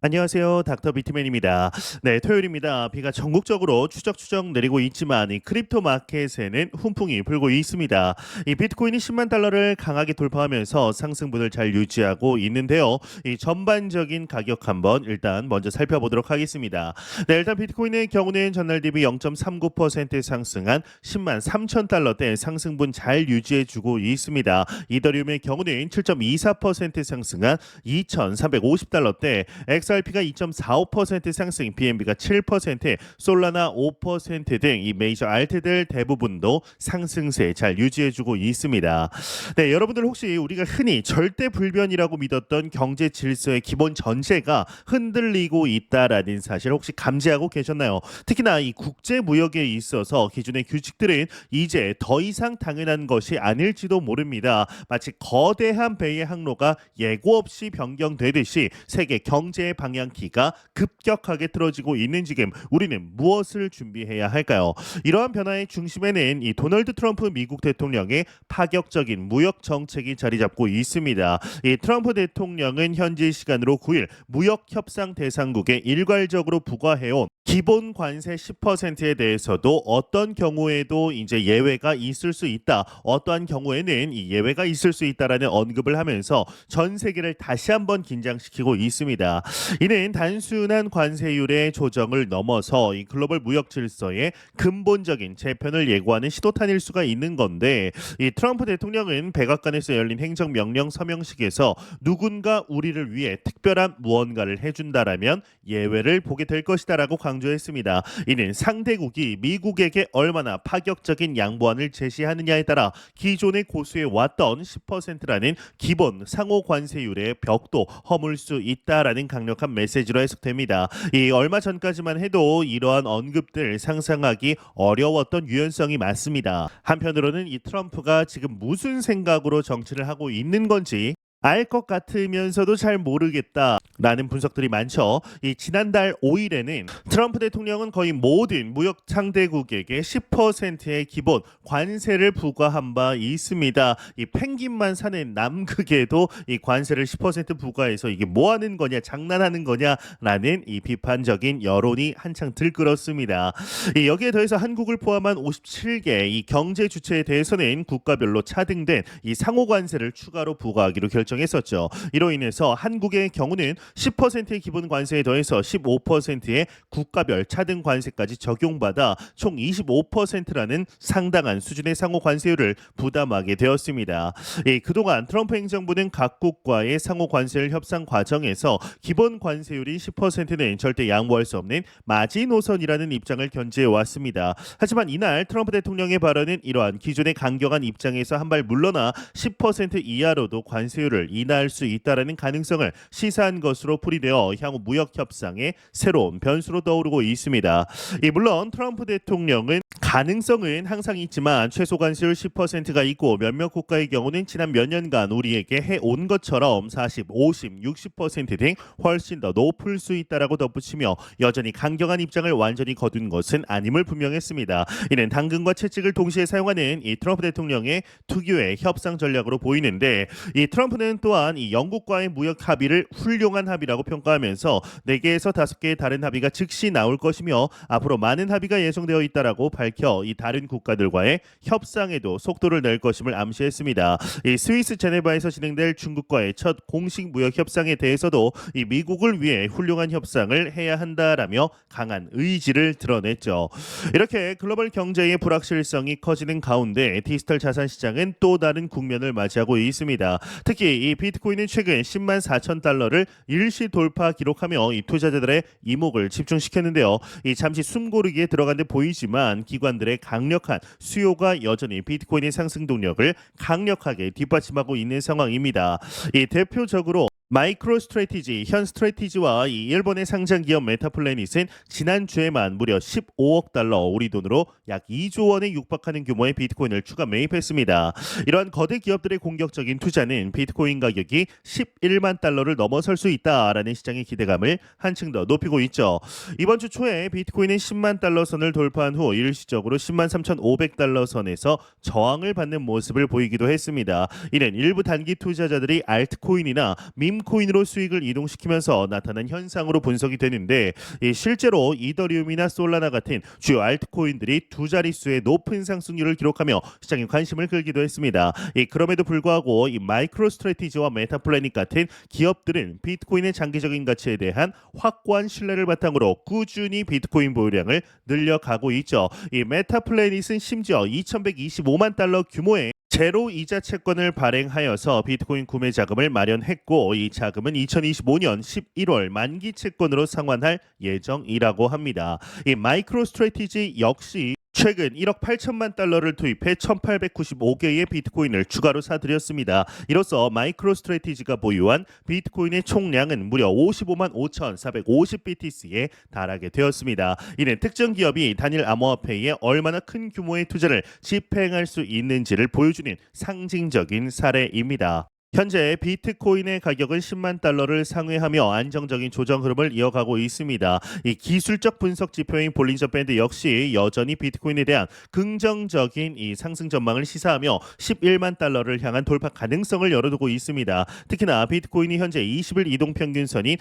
안녕하세요. 닥터 비트맨입니다. 네, 토요일입니다. 비가 전국적으로 추적추적 내리고 있지만 이 크립토 마켓에는 훈풍이 불고 있습니다. 이 비트코인이 10만 달러를 강하게 돌파하면서 상승분을 잘 유지하고 있는데요. 이 전반적인 가격 한번 일단 먼저 살펴보도록 하겠습니다. 네, 일단 비트코인의 경우는 전날 대비 0.39% 상승한 10만 3천 달러대 상승분 잘 유지해주고 있습니다. 이더리움의 경우는 7.24% 상승한 2,350달러대, XRP가 2.45% 상승, BNB가 7%, 솔라나 5% 등 이 메이저 알트들 대부분도 상승세 잘 유지해주고 있습니다. 네, 여러분들 혹시 우리가 흔히 절대 불변이라고 믿었던 경제 질서의 기본 전제가 흔들리고 있다라는 사실 혹시 감지하고 계셨나요? 특히나 이 국제 무역에 있어서 기존의 규칙들은 이제 더 이상 당연한 것이 아닐지도 모릅니다. 마치 거대한 배의 항로가 예고 없이 변경되듯이 세계 경제의 방향키가 급격하게 틀어지고 있는 지금 우리는 무엇을 준비해야 할까요? 이러한 변화의 중심에는 이 도널드 트럼프 미국 대통령의 파격적인 무역 정책이 자리 잡고 있습니다. 이 트럼프 대통령은 현지 시간으로 9일 무역 협상 대상국에 일괄적으로 부과해온 기본 관세 10%에 대해서도 어떤 경우에도 이제 예외가 있을 수 있다. 어떠한 경우에는 이 예외가 있을 수 있다라는 언급을 하면서 전 세계를 다시 한번 긴장시키고 있습니다. 이는 단순한 관세율의 조정을 넘어서 이 글로벌 무역 질서의 근본적인 재편을 예고하는 시도탄일 수가 있는 건데, 이 트럼프 대통령은 백악관에서 열린 행정명령 서명식에서 누군가 우리를 위해 특별한 무언가를 해준다라면 예외를 보게 될 것이다라고 강조했습니다. 이는 상대국이 미국에게 얼마나 파격적인 양보안을 제시하느냐에 따라 기존에 고수해 왔던 10%라는 기본 상호 관세율의 벽도 허물 수 있다라는 강력한 메시지로 해석됩니다. 이 얼마 전까지만 해도 이러한 언급들 상상하기 어려웠던 유연성이 맞습니다. 한편으로는 이 트럼프가 지금 무슨 생각으로 정치를 하고 있는 건지 알 것 같으면서도 잘 모르겠다라는 분석들이 많죠. 이 지난달 5일에는 트럼프 대통령은 거의 모든 무역 상대국에게 10%의 기본 관세를 부과한 바 있습니다. 이 펭귄만 사는 남극에도 이 관세를 10% 부과해서 이게 뭐 하는 거냐, 장난하는 거냐라는 이 비판적인 여론이 한창 들끓었습니다. 여기에 더해서 한국을 포함한 57개 이 경제 주체에 대해서는 국가별로 차등된 이 상호 관세를 추가로 부과하기로 결정했었죠. 이로 인해서 한국의 경우는 10%의 기본 관세에 더해서 15%의 국가별 차등 관세까지 적용받아 총 25%라는 상당한 수준의 상호 관세율을 부담하게 되었습니다. 그동안 트럼프 행정부는 각국과의 상호 관세율 협상 과정에서 기본 관세율이 10%는 절대 양보할 수 없는 마지노선이라는 입장을 견지해 왔습니다. 하지만 이날 트럼프 대통령의 발언은 이러한 기존의 강경한 입장에서 한 발 물러나 10% 이하로도 관세율을 인하할 수 있다라는 가능성을 시사한 것으로 풀이되어 향후 무역 협상의 새로운 변수로 떠오르고 있습니다. 물론 트럼프 대통령은 가능성은 항상 있지만 최소 관세율 10%가 있고 몇몇 국가의 경우는 지난 몇 년간 우리에게 해온 것처럼 40, 50, 60% 등 훨씬 더 높을 수 있다라고 덧붙이며 여전히 강경한 입장을 완전히 거둔 것은 아님을 분명했습니다. 이는 당근과 채찍을 동시에 사용하는 이 트럼프 대통령의 특유의 협상 전략으로 보이는데, 이 트럼프는 또한 이 영국과의 무역 합의를 훌륭한 합의라고 평가하면서 4개에서 5개의 다른 합의가 즉시 나올 것이며 앞으로 많은 합의가 예정되어 있다라고 밝혀 이 다른 국가들과의 협상에도 속도를 낼 것임을 암시했습니다. 이 스위스 제네바에서 진행될 중국과의 첫 공식 무역 협상에 대해서도 이 미국을 위해 훌륭한 협상을 해야 한다라며 강한 의지를 드러냈죠. 이렇게 글로벌 경제의 불확실성이 커지는 가운데 디지털 자산 시장은 또 다른 국면을 맞이하고 있습니다. 특히 이 비트코인은 최근 10만 4천 달러를 일시 돌파 기록하며 이 투자자들의 이목을 집중시켰는데요. 잠시 숨고르기에 들어간 듯 보이지만 기관들의 강력한 수요가 여전히 비트코인의 상승 동력을 강력하게 뒷받침하고 있는 상황입니다. 대표적으로 마이크로 스트래티지, 현 스트래티지와 이 일본의 상장 기업 메타플래닛은 지난주에만 무려 15억 달러, 우리 돈으로 약 2조 원에 육박하는 규모의 비트코인을 추가 매입했습니다. 이러한 거대 기업들의 공격적인 투자는 비트코인 가격이 11만 달러를 넘어설 수 있다라는 시장의 기대감을 한층 더 높이고 있죠. 이번 주 초에 비트코인은 10만 달러 선을 돌파한 후 일시적으로 10만 3,500달러 선에서 저항을 받는 모습을 보이기도 했습니다. 이는 일부 단기 투자자들이 알트코인이나 밈 밈코인으로 수익을 이동시키면서 나타난 현상으로 분석이 되는데 실제로 이더리움이나 솔라나 같은 주요 알트코인들이 두 자릿수의 높은 상승률을 기록하며 시장의 관심을 끌기도 했습니다. 그럼에도 불구하고 이 마이크로 스트래티지와 메타플래닛 같은 기업들은 비트코인의 장기적인 가치에 대한 확고한 신뢰를 바탕으로 꾸준히 비트코인 보유량을 늘려가고 있죠. 이 메타플래닛은 심지어 2,125만 달러 규모의 제로 이자 채권을 발행하여서 비트코인 구매 자금을 마련했고 이 자금은 2025년 11월 만기 채권으로 상환할 예정이라고 합니다. 이 마이크로 스트래티지 역시 최근 1억 8천만 달러를 투입해 1,895개의 비트코인을 추가로 사들였습니다. 이로써 마이크로 스트래티지가 보유한 비트코인의 총량은 무려 55만 5,450BTC에 달하게 되었습니다. 이는 특정 기업이 단일 암호화폐에 얼마나 큰 규모의 투자를 집행할 수 있는지를 보여주는 상징적인 사례입니다. 현재 비트코인의 가격은 10만 달러를 상회하며 안정적인 조정 흐름을 이어가고 있습니다. 이 기술적 분석 지표인 볼린저 밴드 역시 여전히 비트코인에 대한 긍정적인 이 상승 전망을 시사하며 11만 달러를 향한 돌파 가능성을 열어두고 있습니다. 특히나 비트코인이 현재 20일 이동 평균선인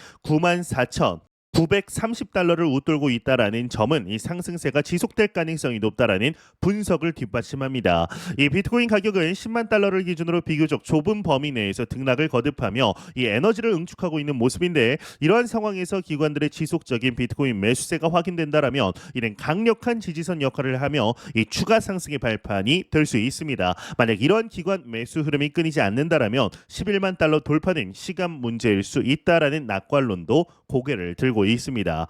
94,930달러를 웃돌고 있다라는 점은 이 상승세가 지속될 가능성이 높다라는 분석을 뒷받침합니다. 이 비트코인 가격은 10만 달러를 기준으로 비교적 좁은 범위 내에서 등락을 거듭하며 이 에너지를 응축하고 있는 모습인데 이러한 상황에서 기관들의 지속적인 비트코인 매수세가 확인된다라면 이는 강력한 지지선 역할을 하며 이 추가 상승의 발판이 될 수 있습니다. 만약 이러한 기관 매수 흐름이 끊이지 않는다라면 11만 달러 돌파는 시간 문제일 수 있다라는 낙관론도 고개를 들고 있습니다.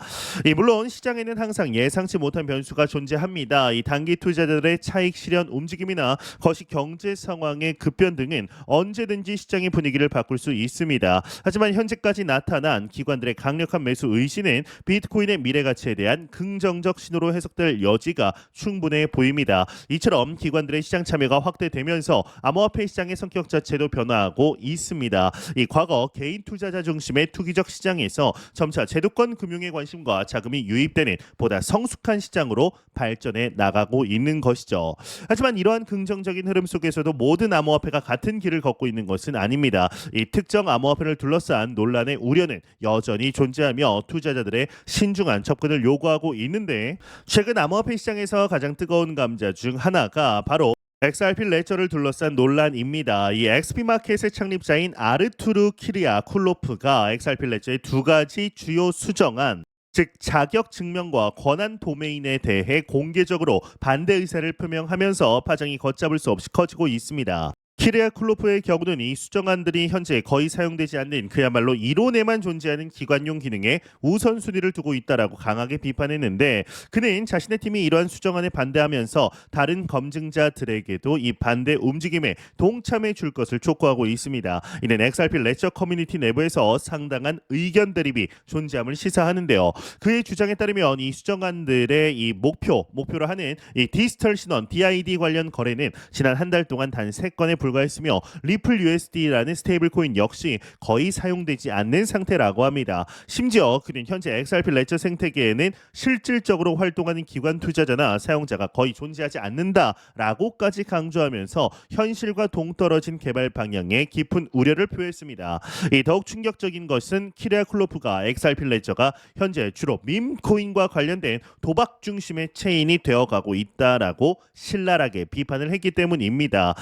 물론 시장에는 항상 예상치 못한 변수가 존재합니다. 이 단기 투자자들의 차익 실현 움직임이나 거시 경제 상황의 급변 등은 언제든지 시장의 분위기를 바꿀 수 있습니다. 하지만 현재까지 나타난 기관들의 강력한 매수 의지는 비트코인의 미래 가치에 대한 긍정적 신호로 해석될 여지가 충분해 보입니다. 이처럼 기관들의 시장 참여가 확대되면서 암호화폐 시장의 성격 자체도 변화하고 있습니다. 이 과거 개인 투자자 중심의 투기적 시장에서 점차 제도권 금융의 관심과 자금이 유입되는 보다 성숙한 시장으로 발전해 나가고 있는 것이죠. 하지만 이러한 긍정적인 흐름 속에서도 모든 암호화폐가 같은 길을 걷고 있는 것은 아닙니다. 이 특정 암호화폐를 둘러싼 논란의 우려는 여전히 존재하며 투자자들의 신중한 접근을 요구하고 있는데 최근 암호화폐 시장에서 가장 뜨거운 감자 중 하나가 바로 XRP 레저를 둘러싼 논란입니다. 이 XP 마켓의 창립자인 아르투르 키리아쿨로프가 XRP 레저의 두 가지 주요 수정안, 즉 자격 증명과 권한 도메인에 대해 공개적으로 반대 의사를 표명하면서 파장이 걷잡을 수 없이 커지고 있습니다. 키리아쿨로프의 경우는 이 수정안들이 현재 거의 사용되지 않는 그야말로 이론에만 존재하는 기관용 기능에 우선순위를 두고 있다라고 강하게 비판했는데 그는 자신의 팀이 이러한 수정안에 반대하면서 다른 검증자들에게도 이 반대 움직임에 동참해 줄 것을 촉구하고 있습니다. 이는 XRP 레저 커뮤니티 내부에서 상당한 의견 대립이 존재함을 시사하는데요. 그의 주장에 따르면 이 수정안들의 이 목표로 하는 이 디지털 신원 DID 관련 거래는 지난 한 달 동안 단 3건에 불과했으며 리플 USD라는 스테이블 코인 역시 거의 사용되지 않는 상태라고 합니다. 심지어 그는 현재 XRP 레저 생태계에는 실질적으로 활동하는 기관 투자자나 사용자가 거의 존재하지 않는다라고까지 강조하면서 현실과 동떨어진 개발 방향에 깊은 우려를 표했습니다. 더욱 충격적인 것은 키리아쿨로프가 XRP 레저가 현재 주로 밈코인과 관련된 도박 중심의 체인이 되어가고 있다라고 신랄하게 비판을 했기 때문입니다.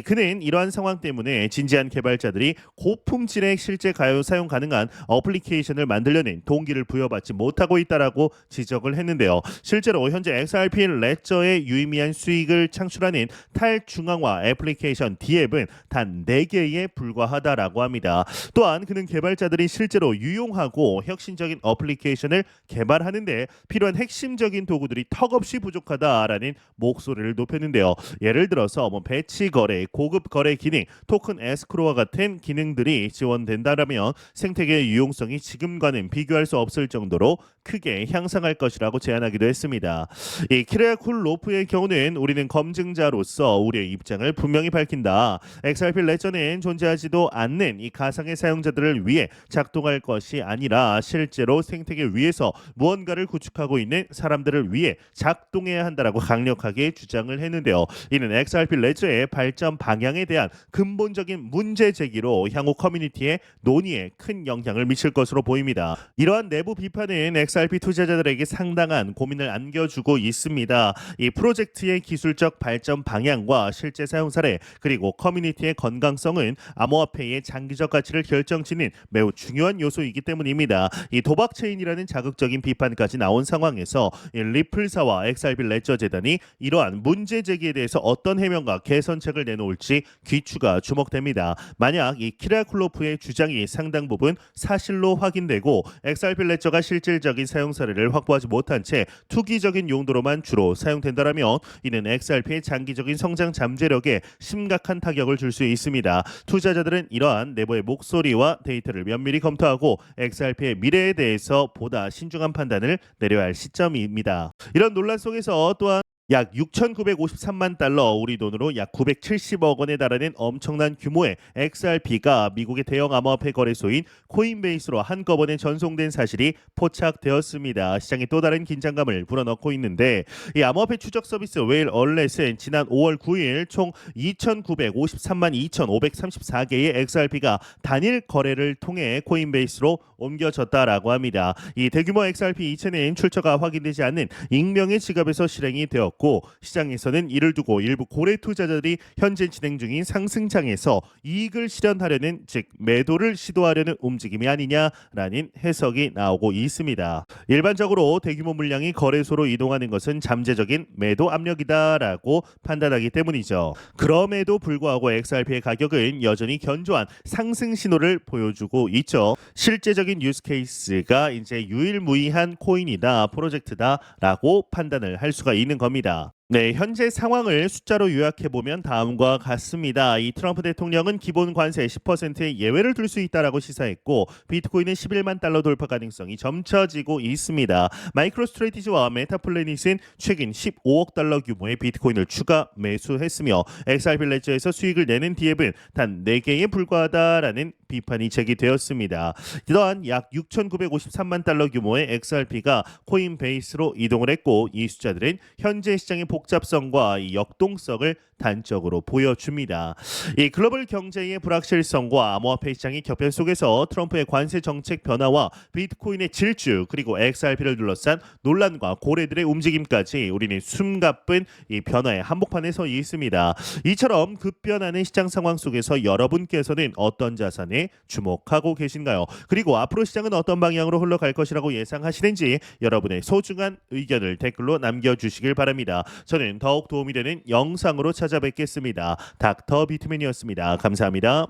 그는 이러한 상황 때문에 진지한 개발자들이 고품질의 실제 사용 가능한 어플리케이션을 만들려는 동기를 부여받지 못하고 있다라고 지적을 했는데요. 실제로 현재 XRP 레저의 유의미한 수익을 창출하는 탈중앙화 애플리케이션 D앱은 단 4개에 불과하다라고 합니다. 또한 그는 개발자들이 실제로 유용하고 혁신적인 어플리케이션을 개발하는데 필요한 핵심적인 도구들이 턱없이 부족하다라는 목소리를 높였는데요. 예를 들어서 배치 거래, 고급 거래 기능, 토큰 에스크로와 같은 기능들이 지원된다라면 생태계의 유용성이 지금과는 비교할 수 없을 정도로 크게 향상할 것이라고 제안하기도 했습니다. 이 키라쿨로프의 경우는 우리는 검증자로서 우리의 입장을 분명히 밝힌다. XRP 레저는 존재하지도 않는 이 가상의 사용자들을 위해 작동할 것이 아니라 실제로 생태계 위에서 무언가를 구축하고 있는 사람들을 위해 작동해야 한다라고 강력하게 주장을 했는데요. 이는 XRP 레저의 발전 방향에 대한 근본적인 문제 제기로 향후 커뮤니티의 논의에 큰 영향을 미칠 것으로 보입니다. 이러한 내부 비판은 XRP 투자자들에게 상당한 고민을 안겨주고 있습니다. 이 프로젝트의 기술적 발전 방향과 실제 사용 사례 그리고 커뮤니티의 건강성은 암호화폐의 장기적 가치를 결정짓는 매우 중요한 요소이기 때문입니다. 이 도박 체인이라는 자극적인 비판까지 나온 상황에서 이 리플사와 XRP 레저 재단이 이러한 문제 제기에 대해서 어떤 해명과 개선책을 내놓을지 귀추가 주목됩니다. 만약 이 키라쿨로프의 주장이 상당 부분 사실로 확인되고 XRP 레저가 실질적인 사용 사례를 확보하지 못한 채 투기적인 용도로만 주로 사용된다라면 이는 XRP의 장기적인 성장 잠재력에 심각한 타격을 줄 수 있습니다. 투자자들은 이러한 내부의 목소리와 데이터를 면밀히 검토하고 XRP의 미래에 대해서 보다 신중한 판단을 내려야 할 시점입니다. 이런 논란 속에서 또한 약 6,953만 달러 우리 돈으로 약 970억 원에 달하는 엄청난 규모의 XRP가 미국의 대형 암호화폐 거래소인 코인베이스로 한꺼번에 전송된 사실이 포착되었습니다. 시장에 또 다른 긴장감을 불어넣고 있는데 이 암호화폐 추적 서비스 웨일 얼렛은 지난 5월 9일 총 2,953만 2,534개의 XRP가 단일 거래를 통해 코인베이스로 옮겨졌다라고 합니다. 이 대규모 XRP 이체는 출처가 확인되지 않는 익명의 지갑에서 실행이 되었고 시장에서는 이를 두고 일부 고래 투자자들이 현재 진행 중인 상승장에서 이익을 실현하려는 즉 매도를 시도하려는 움직임이 아니냐라는 해석이 나오고 있습니다. 일반적으로 대규모 물량이 거래소로 이동하는 것은 잠재적인 매도 압력이다라고 판단하기 때문이죠. 그럼에도 불구하고 XRP의 가격은 여전히 견조한 상승 신호를 보여주고 있죠. 실제적인 유스 케이스가 이제 유일무이한 코인이다 프로젝트다라고 판단을 할 수가 있는 겁니다. 네, 현재 상황을 숫자로 요약해보면 다음과 같습니다. 이 트럼프 대통령은 기본 관세 10%의 예외를 둘 수 있다라고 시사했고 비트코인은 11만 달러 돌파 가능성이 점쳐지고 있습니다. 마이크로 스트레티지와 메타플래닛은 최근 15억 달러 규모의 비트코인을 추가 매수했으며 XRP 레저에서 수익을 내는 디앱은 단 4개에 불과하다라는 비판이 제기되었습니다. 또한 약 6,953만 달러 규모의 XRP가 코인베이스로 이동을 했고 이 숫자들은 현재 시장의 복잡성과 이 역동성을 단적으로 보여줍니다. 이 글로벌 경제의 불확실성과 암호화폐 시장의 격변 속에서 트럼프의 관세 정책 변화와 비트코인의 질주 그리고 XRP를 둘러싼 논란과 고래들의 움직임까지 우리는 숨가쁜 이 변화의 한복판에 서 있습니다. 이처럼 급변하는 시장 상황 속에서 여러분께서는 어떤 자산에 주목하고 계신가요? 그리고 앞으로 시장은 어떤 방향으로 흘러갈 것이라고 예상하시는지 여러분의 소중한 의견을 댓글로 남겨주시길 바랍니다. 저는 더욱 도움이 되는 영상으로 찾아뵙겠습니다. 닥터 비트맨이었습니다. 감사합니다.